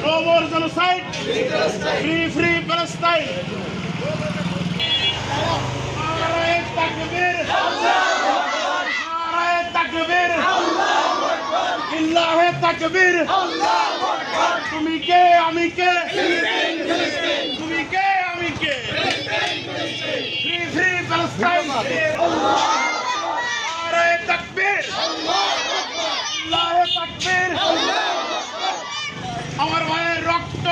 No more genocide. Free, free Palestine. Nare Takbir. Nare Takbir. Illah Takbir. Tumi ke, ami ke. Tumi ke, ami ke. Free, free Palestine. Nare Takbir. Illah Takbir. আমার ভাইয়ের রক্ত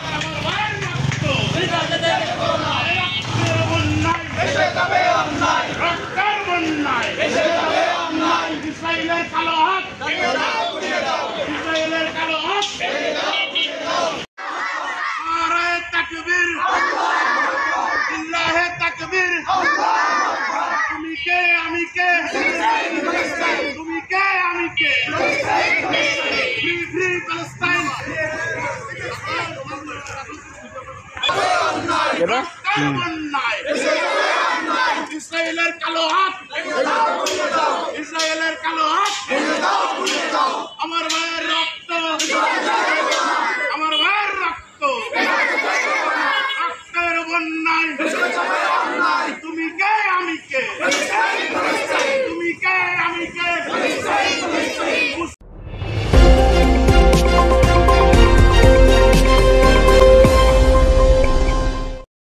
আমার ভাইয়ের রক্ত রক্তের বন্যায় রক্তের বন্যায় ইসরায়েলের কালো হাত ইসরায়েলের কালো হাত নারে তাকবীর ইল্লাহে তাকবীর তুমি কে আমি কে তুমি কে আমি কে Free, free Palestine. ইসরায়েলের কালো হাত ইসরায়েলের কালো হাত আমার ভাইয়ের রক্ত